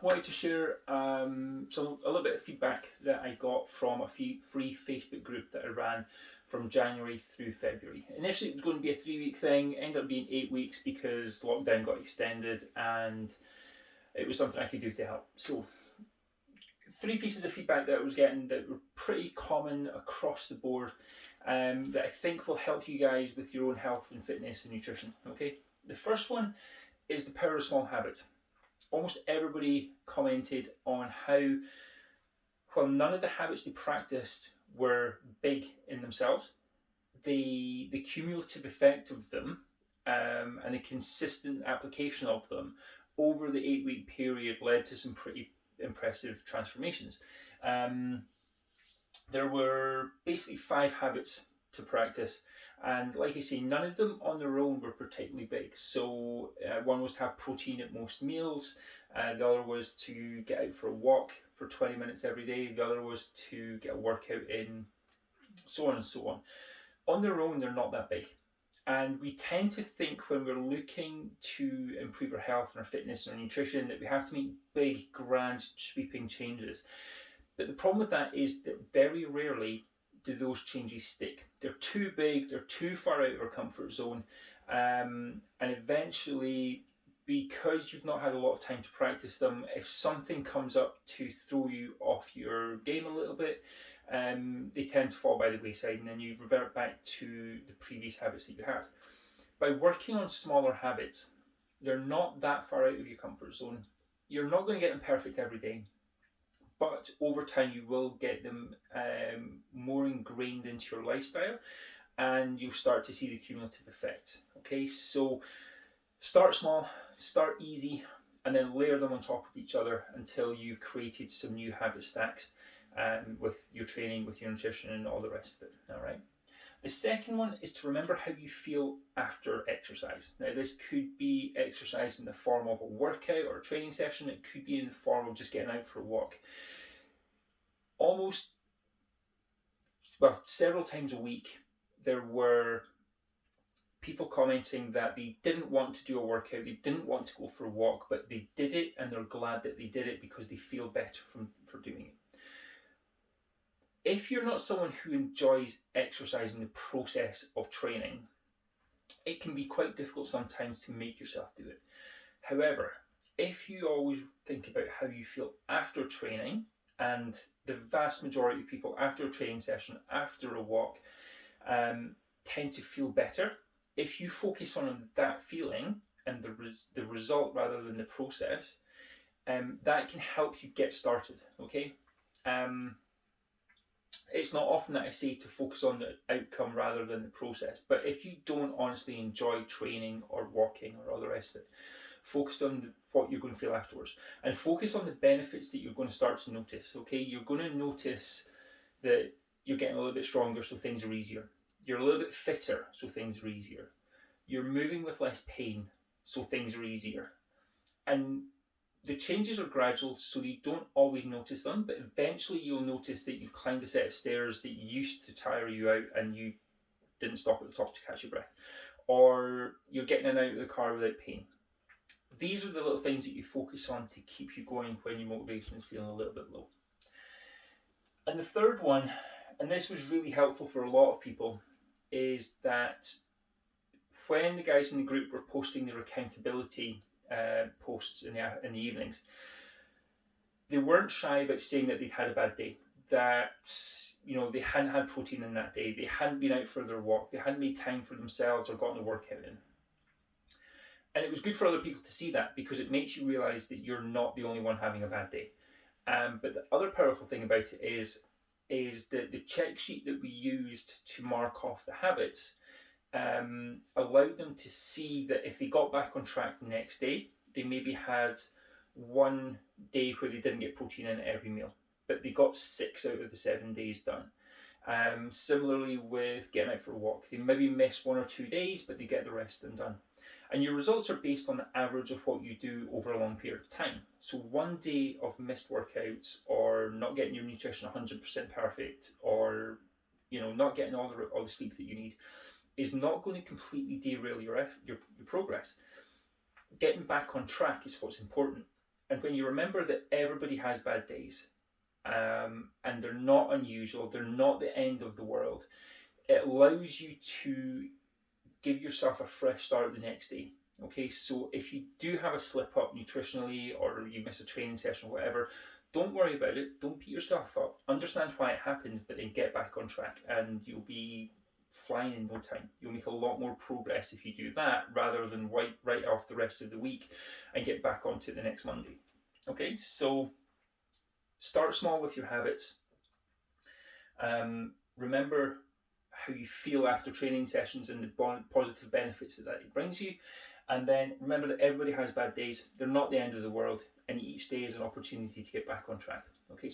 wanted to share a little bit of feedback that I got from a free Facebook group that I ran from January through February. Initially, it was going to be a 3 week thing, ended up being 8 weeks because lockdown got extended and it was something I could do to help. So, three pieces of feedback that I was getting that were pretty common across the board that I think will help you guys with your own health and fitness and nutrition. Okay, the first one is the power of small habits. Almost everybody commented on how, while none of the habits they practiced were big in themselves, the cumulative effect of them and the consistent application of them over the 8 week period led to some pretty impressive transformations. Um, there were basically 5 habits to practice, and like I say, none of them on their own were particularly big. So one was to have protein at most meals, the other was to get out for a walk for 20 minutes every day, the other was to get a workout in, so on and so on. On their own, they're not that big. And we tend to think when we're looking to improve our health and our fitness and our nutrition that we have to make big, grand, sweeping changes. But the problem with that is that very rarely do those changes stick. They're too big, they're too far out of our comfort zone, and eventually, because you've not had a lot of time to practice them, if something comes up to throw you off your game a little bit, they tend to fall by the wayside and then you revert back to the previous habits that you had. By working on smaller habits, they're not that far out of your comfort zone. You're not going to get them perfect every day, but over time you will get them more ingrained into your lifestyle and you'll start to see the cumulative effect. Okay, so start small, start easy, and then layer them on top of each other until you've created some new habit stacks with your training, with your nutrition, and all the rest of it. All right. The second one is to remember how you feel after exercise. Now, this could be exercise in the form of a workout or a training session. It could be in the form of just getting out for a walk. Several times a week, there were people commenting that they didn't want to do a workout, they didn't want to go for a walk, but they did it and they're glad that they did it because they feel better for doing it. If you're not someone who enjoys exercising the process of training, it can be quite difficult sometimes to make yourself do it. However, if you always think about how you feel after training, and the vast majority of people after a training session, after a walk, tend to feel better. If you focus on that feeling and the result rather than the process, that can help you get started. Okay. It's not often that I say to focus on the outcome rather than the process, but if you don't honestly enjoy training or walking or all the rest of it, focus on what you're going to feel afterwards and focus on the benefits that you're going to start to notice. Okay, you're going to notice that you're getting a little bit stronger, so things are easier. You're a little bit fitter, so things are easier. You're moving with less pain, so things are easier. And the changes are gradual, so you don't always notice them, but eventually you'll notice that you've climbed a set of stairs that used to tire you out and you didn't stop at the top to catch your breath. Or you're getting in and out of the car without pain. These are the little things that you focus on to keep you going when your motivation is feeling a little bit low. And the third one, and this was really helpful for a lot of people, is that when the guys in the group were posting their accountability posts in the evenings, they weren't shy about saying that they'd had a bad day, that they hadn't had protein in that day, they hadn't been out for their walk, they hadn't made time for themselves or gotten a workout in. And it was good for other people to see that because it makes you realize that you're not the only one having a bad day. But the other powerful thing about it is that the check sheet that we used to mark off the habits allowed them to see that if they got back on track the next day, they maybe had one day where they didn't get protein in every meal, but they got 6 out of the 7 days done. Similarly with getting out for a walk, they maybe miss 1 or 2 days, but they get the rest of them done. And your results are based on the average of what you do over a long period of time. So 1 day of missed workouts, or not getting your nutrition 100% perfect, or not getting all the sleep that you need, is not going to completely derail your progress. Getting back on track is what's important. And when you remember that everybody has bad days, and they're not unusual, they're not the end of the world, it allows you to give yourself a fresh start the next day. Okay, so if you do have a slip up nutritionally or you miss a training session or whatever, don't worry about it. Don't beat yourself up. Understand why it happened, but then get back on track and you'll be flying in no time. You'll make a lot more progress if you do that rather than write off the rest of the week and get back onto it the next Monday. Okay, so start small with your habits. Remember how you feel after training sessions and the positive benefits that it brings you. And then remember that everybody has bad days. They're not the end of the world, and each day is an opportunity to get back on track. Okay,